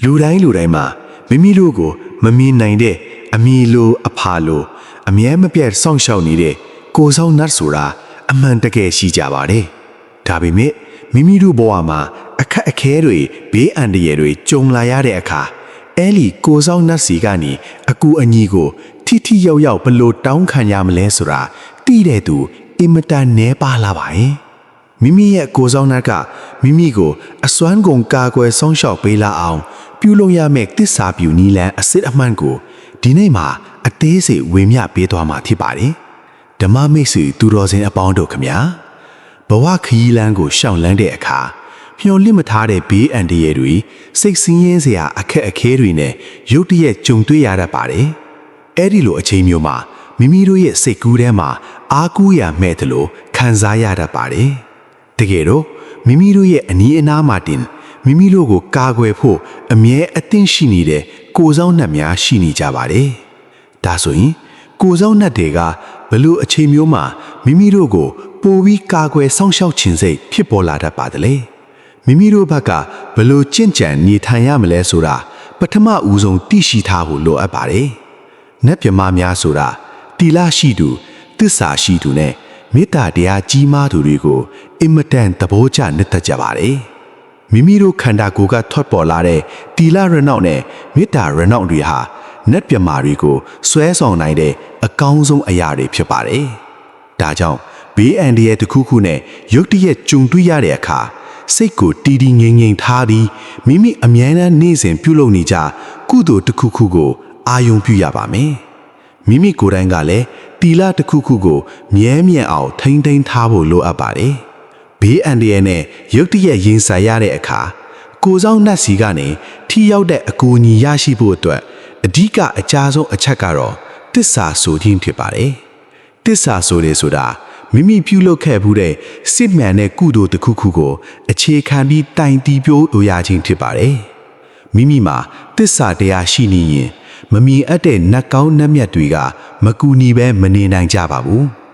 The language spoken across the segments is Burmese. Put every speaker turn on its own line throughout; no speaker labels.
လူတိုင်းမှာမိမိတို့ကိုမမြင်နိုင်တဲ့အမီလိုအဖာလိုအမြဲမပြတ်စောင့်ရှောက်နေတဲ့ကိုဆောင်နတ်ဆိုတာအမှန်တကယ်ရှိကြပါတယ်။ဒါပေမဲ့မိမိတို့ဘဝမှာအခက်အခဲတွေဘေးအန္တရာယ်တွေကြုံလာရတဲ့အခါအဲ့လီကိုဆောင်နတ်စီကနေအကူအညီကိုထိရောက်ရောက်ဘလို့တောင်းခံရမလဲဆိုတာသိတဲ့သူအင်မတန်နဲပါလာပါရဲ့။မိမိရဲ့ကိုဆောင်နတ်ကမိမိကိုအစွမ်းကုန်ကာကွယ်ဆောင်ရှောက်ပေးလာအောင်ပြုလုပ်ရမယ့်သစ္စာပြုနည်းလမ်းအစစ်အမှန်ကိုဒီနေ့မှာအသေးစိတ်ဝေမျှပေးသွားမှာဖြစ်ပါတယ်ဓမ္မမိတ်ဆွေသူတော်စင်အပေါင်းတို့ခမညာဘဝခရီးလမ်းကိုရှောင်လန်းတဲ့အခါမျှော်လင့်မထားတဲ့ဘေးအန္တရာယ်တွေစိတ်ဆင်းရဲစရာအခက်အခဲတွေနဲ့ရုတ်တရက်ကြုံတွေ့ရတတ်ပါတယ်အဲ့ဒီလိုအချိန်မျိုးမှာမိမိတို့ရဲ့စိတ်ကူးထဲမှာအားကိုးရမဲ့တယ်လို့ခံစားရတတ်ပါတယ်တကယ်တော့မိမိတို့ရဲ့အနီးအနားမှာတင်မိမိတို့ကိုကာကွယ်ဖို့အမြဲအသင့်ရှိနေတဲ့ကိုဆောင်နှက်များရှိနေကြပါတယ်။ဒါဆိုရင်ကိုဆောင်နှက်တွေကဘလို့အချိန်မျိုးမှာမိမိတို့ကိုပိုပြီးကာကွယ်ဆောင်ရှောက်ခြင်းစိတ်ဖြစ်ပေါ်လာတတ်ပါတယ်လေ။မိမိတို့ဘက်ကဘလို့ကြင့်ကြံနေထိုင်ရမလဲဆိုတာပထမဦးဆုံးသိရှိထားဖို့လိုအပ်ပါတယ်။နတ်မြမာများဆိုတာတီလာရှိသူသစ္စာရှိသူနဲ့မေတ္တာတရားကြီးမားသူတွေကိုအင်မတန်သဘောကျနှစ်သက်ကြပါတယ်။မိမိတို့ခန္ဓာကိုယ်ကထွက်ပေါ်လာတဲ့တီလာရနောက်နဲ့မေတ္တာရနောက်တွေဟာနတ်မြမာတွေကိုဆွဲဆောင်နိုင်တဲ့အကောင်းဆုံးအရာတွေဖြစ်ပါတယ်။ဒါကြောင့်ဘေးအန္တရာယ်တစ်ခုခုနဲ့ရုတ်တရက်ကြုံတွေ့ရတဲ့အခါစိတ်ကိုတည်ငြိမ်ထားပြီးမိမိအမြဲတမ်းနေ့စဉ်ပြုလုပ်နေကြကုသိုလ်တစ်ခုခုကိုအာယုံပြုရပါမယ်။မိမိကိုယ်တိုင်ကလည်းတီလာတစ်ခုခုကိုမြဲမြံအောင်ထိန်းသိမ်းထားဖို့လိုအပ်ပါတယ်။ဘေးအန္တရာယ်နဲ့ရုတ်တရက်ရင်ဆိုင်ရတဲ့အခါကိုဆောင်နတ်စီကနေထိရောက်တဲ့အကူအညီရရှိဖို့အတွက်အဓိကအကြဆုံးအချက်ကတော့တစ္ဆာဆိုခြင်းဖြစ်ပါတယ်။တစ္ဆာဆိုတယ်ဆိုတာမိမိပြုလုပ်ခဲ့မှုတဲ့စစ်မှန်တဲ့ကုသိုလ်တစ်ခုခုကိုအခြေခံပြီးတိုင်တီးပြိုးလိုရခြင်းဖြစ်ပါတယ်။မိမိမှာတစ္ဆာတရားရှိနေရင်မမြင်အပ်တဲ့နတ်ကောင်းနတ်မြတ်တွေကမကူညီပဲမနေနိုင်ကြပါဘူး။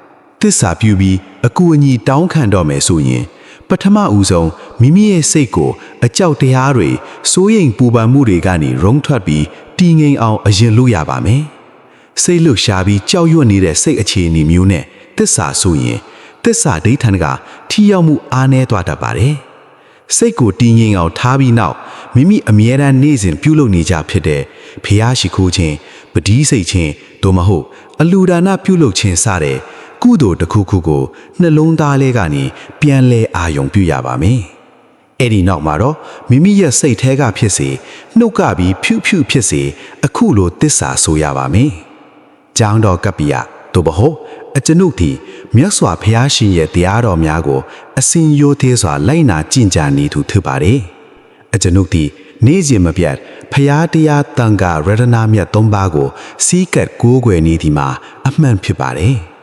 သစ္စာပြုပြီးအကူအညီတောင်းခံတော့မယ်ဆိုရင်ပထမဦးဆုံးမိမိရဲ့စိတ်ကိုအကြောက်တရားတွေစိုးရိမ်ပူပန်မှုတွေကနေရုံထွက်ပြီးတည်ငြိမ်အောင်အရင်လုပ်ရပါမယ်။စိတ်လှုပ်ရှားပြီးကြောက်ရွံ့နေတဲ့စိတ်အခြေအနေမျိုးနဲ့သစ္စာဆိုရင်သစ္စာဒိဋ္ဌာန်ကထိရောက်မှုအားနည်းသွားတတ်ပါတယ်။စိတ်ကိုတည်ငြိမ်အောင်ထားပြီးနောက်မိမိအမြဲတမ်းနေ့စဉ်ပြုလုပ်နေကြဖြစ်တဲ့ဖျားရှိခိုးခြင်းပတိစိတ်ခြင်းတို့မဟုတ်အလူဒါနပြုလုပ်ခြင်းစတဲ့ကုသိုလ်တစ်ခုခုကိုနှလုံးသားလေးကနေပြန်လဲအာယုံပြုရပါမယ်။အဲ့ဒီနောက်မှာတော့မိမိရဲ့စိတ်ထဲကဖြစ်စေနှုတ်ကပြီးဖြူဖြူဖြစ်စေအခုလိုသစ္စာဆိုရပါမယ်။ကျောင်းတော်ကပ္ပိယတို့ဘဟုတ်အကျွန်ုပ်သည်မြတ်စွာဘုရားရှင်ရဲ့တရားတော်များကိုအစဉ်ရိုသေစွာလိုက်နာကျင့်ကြံနေသူဖြစ်ပါတယ်။အကျွန်ုပ်သည်နေ့စဉ်မပြတ်ဘုရားတရားတန်ခါရတနာမြတ်၃ပါးကိုစီးကပ်ကိုးကွယ်နေသည်မှာအမှန်ဖြစ်ပါတယ်။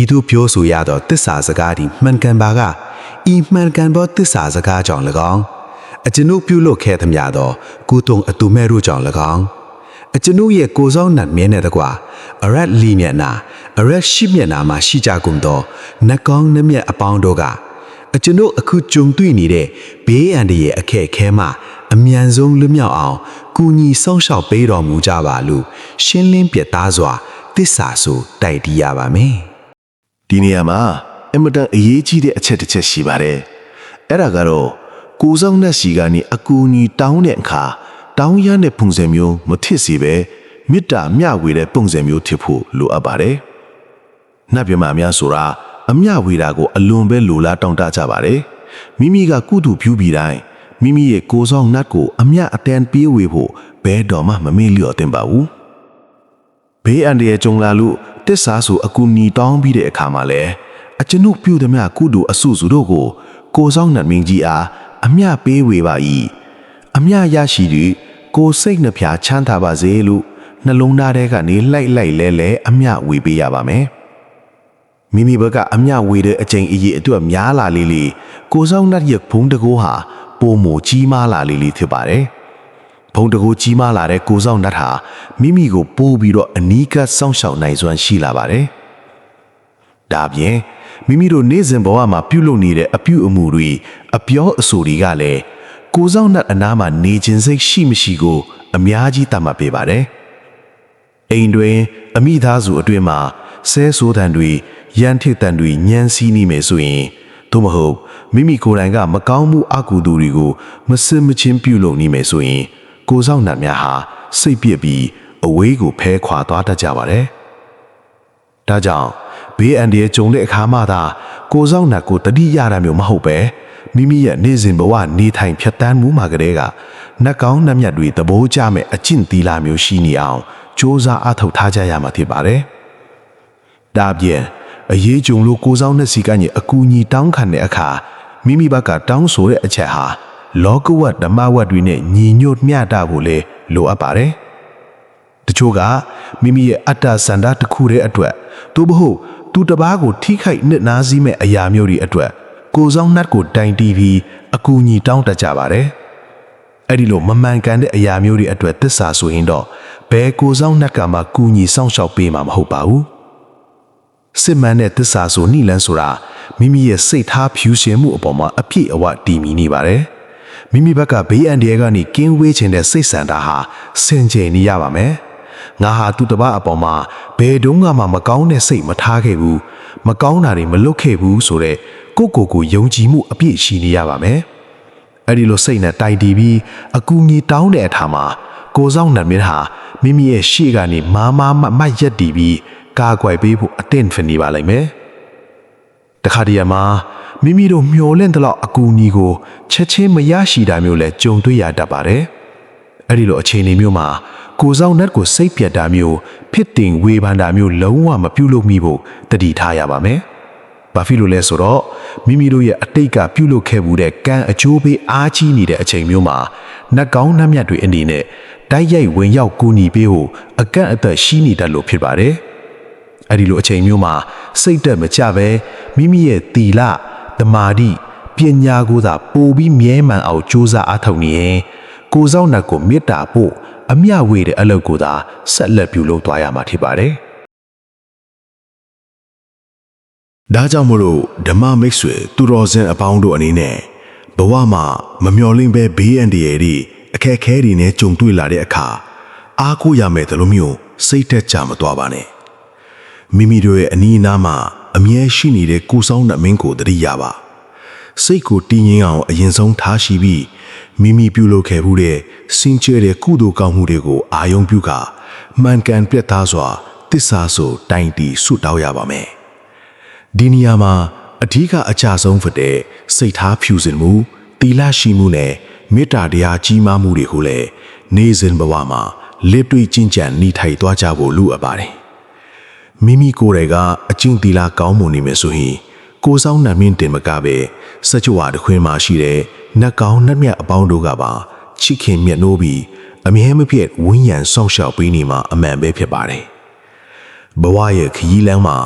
ဤသို့ပြောဆိုရသောသစ္စာစကားသည်မှန်ကန်ပါကဤမှန်ကန်သောသစ္စာစကားကြောင့်၎င်းအကျွန်ုပ်ပြုလုပ်ခဲ့သမျှသောကုသိုလ်အတုမဲ့တို့ကြောင့်၎င်းအကျွန်ုပ်ရဲ့ကိုယ်ဆောင်နတ်မြဲတဲ့တကွာအရတ်လီမျက်နာအရတ်ရှိမျက်နာမှာရှိကြကုန်သောနတ်ကောင်းနတ်မြတ်အပေါင်းတို့ကအကျွန်ုပ်အခုကြုံတွေ့နေတဲ့ဘေးအန္တရာယ်အခက်အခဲမှအမြန်ဆုံးလွတ်မြောက်အောင်ကူညီဆောင်ရှောက်ပေးတော်မူကြပါလို့ရှင်းလင်းပြသစွာသစ္စာဆိုတိုက်တီးရပါမယ်ဒီနေရာမှာအမတန်အရေးကြီးတဲ့အချက်တစ်ချက်ရှိပါတယ်အဲ့ဒါကတော့ကိုဆောင်နတ်စီကနေအကူအညီတောင်းတဲ့အခါတောင်းရတဲ့ပုံစံမျိုးမထစ်စီပဲမေတ္တာမျှဝေတဲ့ပုံစံမျိုးဖြစ်ဖို့လိုအပ်ပါတယ်နတ်မြမာများဆိုတာအမျှဝေတာကိုအလွန်ပဲလိုလားတောင်းတကြပါတယ်မိမိကကုသိုလ်ပြုပြီးတိုင်းမိမိရဲ့ကိုဆောင်နတ်ကိုအမျှအတန်ပေးဝေဖို့ဘယ်တော့မှမမေ့လျော့သင့်ပါဘူးဘေးအန္တရာယ်ကြုံလာလို့တစ္ဆာဆိုအကူအညီတောင်းပြီးတဲ့အခါမှာလဲအကျွန်ုပ်ပြုသမျှကုသိုလ်အစုစုတို့ကိုကိုဆောင်နတ်မင်းကြီးအားအမျှပေးဝေပါ၏အမျှရရှိသူကိုစိတ်နှဖျားချမ်းသာပါစေလို့နှလုံးသားထဲကနေလိုက်လဲအမျှဝေပေးရပါမယ်မိမိဘက်ကအမျှဝေတဲ့အချိန်အရေးအတွက်များလာလေကိုဆောင်နတ်ရဲ့ဘုံတကိုးဟာပိုမိုကြီးမားလာလေဖြစ်ပါတယ်ဘုံတကိုးကြီးမားလာတဲ့ကိုဆောင်နတ်ဟာမိမိကိုပိုးပြီးတော့အနီးကပ်စောင့်ရှောက်နိုင်စွမ်းရှိလာပါတယ်ဒါပြင်မိမိတို့နေ့စဉ်ဘဝမှာပြုလုပ်နေတဲ့အပြုအမူတွေအပြောအဆိုတွေကလည်း ကိုဆောင်နတ်အနားမှာနေခြင်းစိတ်ရှိမရှိကိုအများကြီးတတ်မှတ်ပေးပါတယ်။အိမ်တွင်အမိသားစုအတွင်းမှာဆဲဆိုးတန်တွေရန်ထစ်တန်တွေညှမ်းစီးနေမယ်ဆိုရင်သို့မဟုတ်မိမိကိုယ်တိုင်ကမကောင်းမှုအကုသိုလ်တွေကိုမစင်မချင်းပြုလုပ်နေမယ်ဆိုရင်ကိုဆောင်နတ်များဟာစိတ်ပြစ်ပြီးအဝေးကိုဖဲခွာသွားတတ်ကြပါတယ်။ဒါကြောင့်ဘေးအန္တရာယ်ကြုံတဲ့အခါမှသာကိုဆောင်နတ်ကိုတတိယရမျိုးမဟုတ်ပဲမိမိရဲ့နေ့စဉ်ဘဝနေထိုင်ဖြတ်တန်းမှုမှာကလေးကနတ်ကောင်းနတ်မြတ်တွေသဘောကျမဲ့အကျင့်သီလမျိုးရှိနေအောင်စ조사အားထုတ်ထားကြရမှာဖြစ်ပါတယ်။ဒါပြင်အရေးကြုံလို့ကိုဆောင်တဲ့စီကနေအကူအညီတောင်းခံတဲ့အခါမိမိဘက်ကတောင်းဆိုတဲ့အချက်ဟာလောကဝတ္တဓမ္မဝတ္တတွေနဲ့ညီညွတ်မျှတဖို့လေလိုအပ်ပါတယ်။တချို့ကမိမိရဲ့အတ္တစန္ဒတစ်ခုရဲ့အတွက်သို့မဟုတ်သူတစ်ပါးကိုထိခိုက်နစ်နာစေမဲ့အရာမျိုးတွေအတွက်ကိုဆောင်နတ်ကိုတိုင်တီးပြီးအကူအညီတောင်းတတ်ကြပါတယ်။အဲ့ဒီလိုမမှန်ကန်တဲ့အရာမျိုးတွေအတွက်သစ္စာဆိုရင်တော့ဘယ်ကိုဆောင်နတ်ကမှကူညီစောင့်ရှောက်ပေးမှာမဟုတ်ပါဘူး။စစ်မှန်တဲ့သစ္စာဆိုနိလန်းဆိုတာမိမိရဲ့စိတ်ထားဖြူရှင်မှုအပေါ်မှာအပြည့်အဝတည်မြဲနေပါတယ်။မိမိဘက်ကဘေးအန္တရာယ်ကနေကင်းဝေးခြင်းတဲ့စိတ်ဆန္ဒဟာစင်ကြယ်နေရပါမယ်။ငါဟာသူတစ်ပါးအပေါ်မှာဘယ်တုန်းကမှမကောင်းတဲ့စိတ်မထားခဲ့ဘူး။မကောင်းတာတွေမလုပ်ခဲ့ဘူးဆိုတဲ့ကိုယုံကြည်မှုအပြည့်ရှိနေရပါမယ်။အဲ့ဒီလိုစိတ်နဲ့တိုင်တီးပြီးအကူအညီတောင်းတဲ့အခါမှာကိုဆောင်နတ်မင်းဟာမိမိရဲ့ရှေ့ကနေမာမတ်ရက်တီးပြီးကာကွယ်ပေးဖို့အသင့်ဖြစ်နေပါလိမ့်မယ်။တခါတည်းမှာမိမိတို့မျှော်လင့်တဲ့လောက်အကူအညီကိုချက်ချင်းမရရှိတာမျိုးလည်းကြုံတွေ့ရတတ်ပါတယ်။အဲ့ဒီလိုအခြေအနေမျိုးမှာကိုဆောင်နတ်ကိုစိတ်ပြတ်တာမျိုးဖြစ်တင်ဝေဖန်တာမျိုးလုံးဝမပြုလုပ်မိဖို့တတိထားရပါမယ်။ဘာဖြစ်လို့လဲဆိုတော့မိမိတို့ရဲ့အတိတ်ကပြုလုပ်ခဲ့မှုတဲ့ကံအကျိုးပေးအားကြီးနေတဲ့အချိန်မျိုးမှာနတ်ကောင်းနတ်မြတ်တွေအနေနဲ့တိုက်ရိုက်ဝင်ရောက်ကူညီပေးဖို့အကန့်အသတ်ရှိနေတတ်လို့ဖြစ်ပါတယ်။အဲဒီလိုအချိန်မျိုးမှာစိတ်တက်မကြပဲမိမိရဲ့သီလသမာဓိပညာကိုသာပိုပြီးမြဲမှန်အောင်ကြိုးစားအားထုတ်နေရင်ကိုဆောင်နတ်ကိုမေတ္တာပို့အမျှဝေတဲ့အလုပ်ကိုသာဆက်လက်ပြုလုပ်သွားရမှာဖြစ်ပါတယ်။ဒါကြောင့်မို့လို့ဓမ္မမိတ်ဆွေသူတော်စင်အပေါင်းတို့အနေနဲ့ဘဝမှာမမျှော်လင့်ပဲဘေးအန္တရာယ်တွေအခက်အခဲတွေနဲ့ကြုံတွေ့လာတဲ့အခါအားကိုးရမယ်တလို့မျိုးစိတ်သက်ကြမသွားပါနဲ့မိမိတို့ရဲ့အနီးအနားမှာအမြဲရှိနေတဲ့ကိုဆောင်နတ်မင်းကိုတတိယပါစိတ်ကိုတည်ငြိမ်အောင်အရင်ဆုံးထားရှိပြီးမိမိပြုလုပ်ခဲ့မှုတဲ့စင်ကြယ်တဲ့ကုသိုလ်ကောင်းမှုတွေကိုအာရုံပြုကာမှန်ကန်ပြတ်သားစွာသစ္စာဆိုတိုင်တီဆုတောင်းရပါမယ်ဒီနေရာမှာအဓိကအကြဆုံးဖြစ်တဲ့စိတ်ထားဖြူစင်မှုသီလရှိမှုနဲ့မေတ္တာတရားကြီးမားမှုတွေကိုလည်းနေ့စဉ်ဘဝမှာလက်တွေ့ကျင့်ကြံနေထိုင်သွားကြဖို့လိုအပ်ပါတယ်မိမိကိုယ်တိုင်ကအကျင့်သီလကောင်းမွန်နေမယ်ဆိုရင်ကိုဆောင်နတ်မင်းတင်မကပဲစကြဝဠာတစ်ခွင်မှာရှိတဲ့နတ်ကောင်းနတ်မြတ်အပေါင်းတို့ကပါချစ်ခင်မြတ်နိုးပြီးအမြဲမပြတ်ဝန်းရံဆောင်ရှောက်ပေးနေမှာအမှန်ပဲဖြစ်ပါတယ်ဘဝရဲ့ခရီးလမ်းမှာ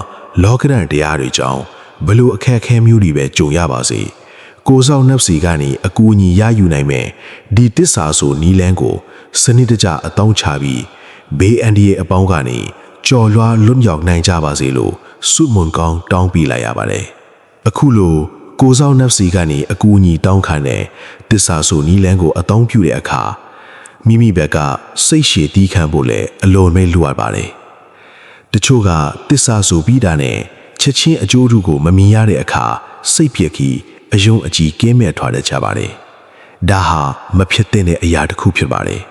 လောကရန်တရားတွေကြောင့်ဘလို့အခက်အခဲမျိုးတွေပဲကြုံရပါစေကိုဆောင်နတ်စီကနေအကူအညီရယူနိုင်မယ်ဒီတစ္ဆာဆိုနီးလန်းကိုစနစ်တကျအတောင်းချပြီးဘေးအန္တရာယ်အပေါင်းကနေကြော်လွှားလွတ်မြောက်နိုင်ကြပါစေလို့ဆုမွန်ကောင်းတောင်းပေးလိုက်ရပါတယ်အခုလိုကိုဆောင်နတ်စီကနေအကူအညီတောင်းခံတဲ့တစ္ဆာဆိုနီးလန်းကိုအတောင်းပြုတဲ့အခါမိမိဘက်ကစိတ်ရှည်တီးခံဖို့လည်းအလွန်ပဲလိုအပ်ပါတယ်တချို့ကတစ္ဆာဆိုပြီးတာနဲ့ချက်ချင်းအကျိုးတူကိုမမြင်ရတဲ့အခါစိတ်ပြက်ပြီးအယုံအကြည်ကင်းမဲ့ထွားတတ်ကြပါတယ်ဒါဟာမဖြစ်တဲ့အရာတစ်ခုဖြစ်ပါတယ်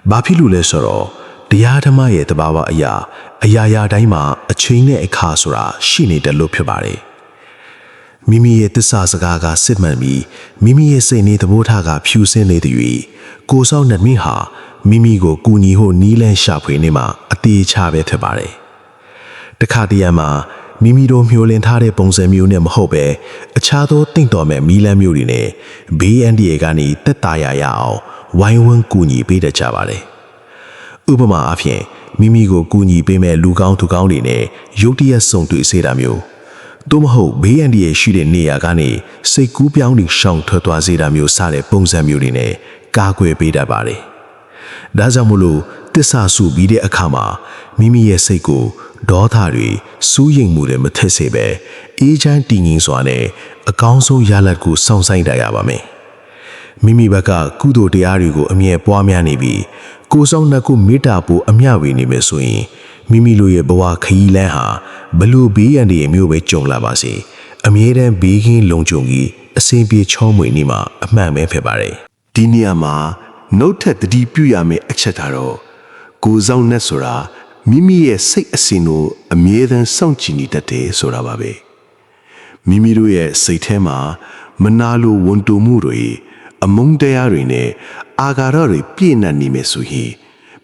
ဘာဖြစ်လို့လဲဆိုတော့တရားဓမ္မရဲ့တဘာဝအရာတိုင်းမှာအချိန်နဲ့အခါဆိုတာရှိနေတယ်လို့ဖြစ်ပါတယ်မိမိရဲ့သစ္စာစကားကစစ်မှန်ပြီးမိမိရဲ့စိတ်နဲ့သဘောထားကဖြူစင်းနေသည်၍ကိုဆောင်နတ်မင်းဟာမိမိကိုကူညီဖို့နီးလန်းရှာဖွေနေမှာအသေးချပဲဖြစ်ပါတယ်တခါတည်းမှာမိမိတို့မျှော်လင့်ထားတဲ့ပုံစံမျိုးနဲ့မဟုတ်ပဲအခြားသောတင့်တော်မဲ့မီလန်းမျိုးတွေနဲ့ဘေးအန္တရာယ်ကနေသက်သာရအောင်ဝိုင်းဝန်းကူညီပေးတတ်ကြပါတယ်ဥပမာအားဖြင့်မိမိကိုကူညီပေးမဲ့လူကောင်းသူကောင်းတွေနဲ့ရုတ်တရက်ဆုံတွေ့စေတာမျိုးသို့မဟုတ်ဘေးအန္တရာယ်ရှိတဲ့နေရာကနေစိတ်ကူးပြောင်းပြီးရှောင်ထွက်သွားစေတာမျိုးစတဲ့ပုံစံမျိုးတွေနဲ့ကာကွယ်ပေးတတ်ပါတယ်ဒါကြောင့်မို့လို့တစ္ဆာစုပြီးတဲ့အခါမှာမိမိရဲ့စိတ်ကိုဒေါသတွေစူးရိမ်မှုတွေမထက်စေပဲအေးချမ်းတည်ငြိမ်စွာနဲ့အကောင်းဆုံးရလဒ်ကိုစောင့်ဆိုင်တတ်ရပါမယ် မိမိဘက်ကကုသိုလ်တရားတွေကိုအမြဲပွားများနေပြီးကိုယ်ဆောင်နှက်ကိုမေတ္တာပို့အမျှဝေနေမယ်ဆိုရင်မိမိတို့ရဲ့ဘဝခရီးလမ်းဟာဘလို့ဘေးရန်တွေမျိုးပဲကြုံလာပါစေအမြဲတမ်းဘေးကင်းလုံခြုံပြီးအစဉ်ပြေချောမွေ့နေမှာအမှန်ပဲဖြစ်ပါတယ်ဒီနေရာမှာနှုတ်ထက်တတိပြုရမယ့်အချက်ကတော့ကိုယ်ဆောင်နှက်ဆိုတာမိမိရဲ့စိတ်အစဉ်ကိုအမြဲတမ်းစောင့်ကြည့်နေတတ်တယ်ဆိုတာပါပဲမိမိတို့ရဲ့စိတ်ထဲမှာမနာလိုဝန်တိုမှုတွေအမုန်းတရားတွေနဲ့အာဃာတတွေပြည့်နှက်နေမယ်ဆိုရင်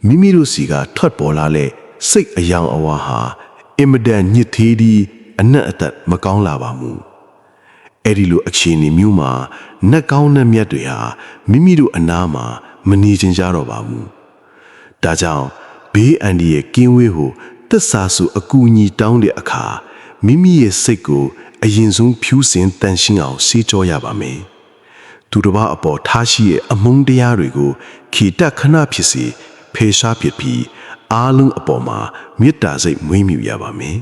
မိမိတို့စီကထွက်ပေါ်လာတဲ့စိတ်အယောင်အဝါဟာအင်မတန်ညစ်သေးပြီးအနက်အသက်မကောင်းလာပါဘူးအဲ့ဒီလိုအခြေအနေမျိုးမှာနှက်ကောင်းတဲ့မြတ်တွေဟာမိမိတို့အနားမှာမနေချင်ကြတော့ပါဘူးဒါကြောင့်ဘေးအန္တရာယ်ကင်းဝေးဖို့သစ္စာစုအကူအညီတောင်းတဲ့အခါမိမိရဲ့စိတ်ကိုအရင်ဆုံးဖြူးစင်တန်ရှင်းအောင်စေးကြောရပါမယ်သူတစ်ပါးအပေါ်ထားရှိရဲ့အမုန်းတရားတွေကိုခေတ္တခဏဖြစ်စေဖေရှားဖြစ်ပြီးအားလုံးအပေါ်မှာမေတ္တာစိတ်မွေးမြူရပါမယ်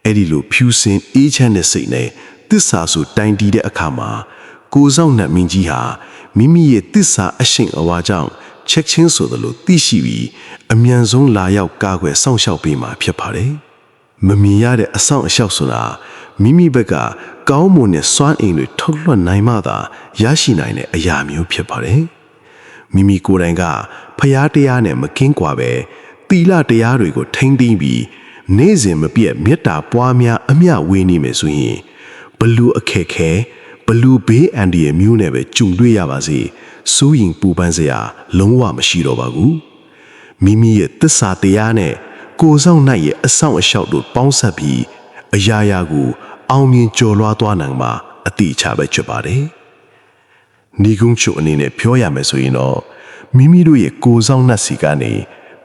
အဲ့ဒီလိုဖြူစင်အေးချမ်းတဲ့စိတ်နဲ့သစ္စာစုတိုင်တည်တဲ့အခါမှာကိုယ်ဆောင်နှက်မင်းကြီးဟာမိမိရဲ့သစ္စာအရှိန်အဝါကြောင့်ချက်ချင်းဆိုသလိုသိရှိပြီးအမြန်ဆုံးလာရောက်ကာကွယ်စောင့်ရှောက်ပေးမှာဖြစ်ပါတယ်မမြင်ရတဲ့အဆောင်အရှောက်ဆိုတာမိမိဘက်ကကောင်းမွန်တဲ့စွမ်းအင်တွေထုတ်လွှတ်နိုင်မှသာရရှိနိုင်တဲ့အရာမျိုးဖြစ်ပါတယ်မိမိကိုယ်တိုင်ကဖျားတရားနဲ့မကင်းကွာပဲသီလတရားတွေကိုထိန်းသိမ်းပြီးနေ့စဉ်မပြတ်မေတ္တာပွားများအမျှဝေနေမယ်ဆိုရင်ဘလူအခက်ခဲဘလူဘေးအန္တရာယ်မျိုးနဲ့ပဲကြုံတွေ့ရပါစေစိုးရင်ပူပန်စရာလုံးဝမရှိတော့ပါဘူးမိမိရဲ့သစ္စာတရားနဲ့ကိုယ်ဆောင်နိုင်ရဲ့အဆောင်အရှောက်တို့ပေါင်းစပ်ပြီးအရာရာကိုအောင်မြင်ကျော်လွှားသွားနိုင်မှာအတိအကျပဲဖြစ်ပါတယ်ညီကုန်းချုပ်အနေနဲ့ပြောရမယ်ဆိုရင်တော့မိမိတို့ရဲ့ကိုယ်ဆောင်နှက်စီကနေ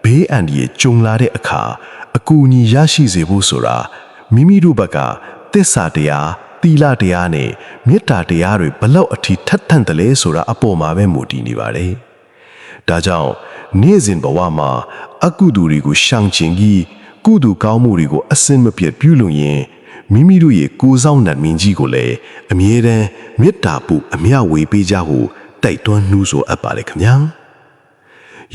ဘေးအန္တရာယ်ကြုံလာတဲ့အခါအကူအညီရရှိစေဖို့ဆိုတာမိမိတို့ဘက်ကသစ္စာတရားသီလတရားနဲ့မေတ္တာတရားတွေဘလောက်အထိထက်သန်တယ်လဲဆိုတာအပေါ်မှာပဲမူတည်နေပါတယ်ဒါကြောင့်နေ့စဉ်ဘဝမှာအကုသိုလ်တွေကိုရှောင်ကျဉ်ပြီးကုသိုလ်ကောင်းမှုတွေကိုအစင်မပြတ်ပြုလုပ်ရင်မိမိတို့ရဲ့ကိုယ်ဆောင်နှက်မင်းကြီးကိုလည်းအမြဲတမ်းမေတ္တာပို့အမျှဝေပေးကြဖို့တိုက်တွန်းနှိုးဆော်အပ်ပါလေခင်ဗျာ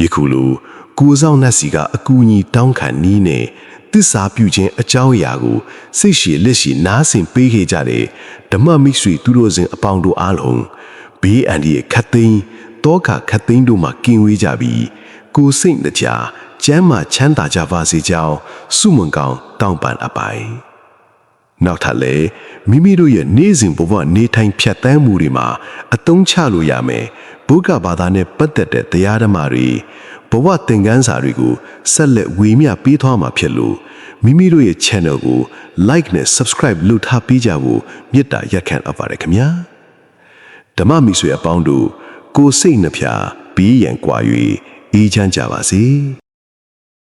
ယခုလိုကိုယ်ဆောင်နှက်စီကအကူအညီတောင်းခံနည်းနဲ့သစ္စာပြုခြင်းအကြောင်းအရာကိုစိတ်ရှည်လက်ရှိနားဆင်ပေးခဲ့ကြတဲ့ဓမ္မမိတ်ဆွေသူတို့စဉ်အပေါင်းတို့အားလုံးဘေးအန္တရာယ်ခတ်သိမ်းတောခခတ်သိမ်းတို့မှကင်းဝေးကြပြီးကိုယ်စိတ်နှကြကျမ်းမာချမ်းသာကြပါစေကြောင်းဆုမွန်ကောင်းတောင်းပန်အပ်ပါတယ်နောက်ထပ်လည်းမိမိတို့ရဲ့နေ့စဉ်ဘဝနေထိုင်ဖြတ်သန်းမှုတွေမှာအသုံးချလို့ရမယ်ဘုရားဘာသာနဲ့ပတ်သက်တဲ့တရားဓမ္မတွေဘဝသင်ခန်းစာတွေကိုဆက်လက်ဝေမျှပေးသွားမှာဖြစ်လို့မိမိတို့ရဲ့ channel ကို like နဲ့ subscribe လုပ်ထားပေးကြဖို့မေတ္တာရက်ခံအပ်ပါတယ်ခင်ဗျာဓမ္မမိတ်ဆွေအပေါင်းတို့ကိုယ်စိတ်နှဖျားဘေးရန်ကွာ၍အေးချမ်းကြပါစေ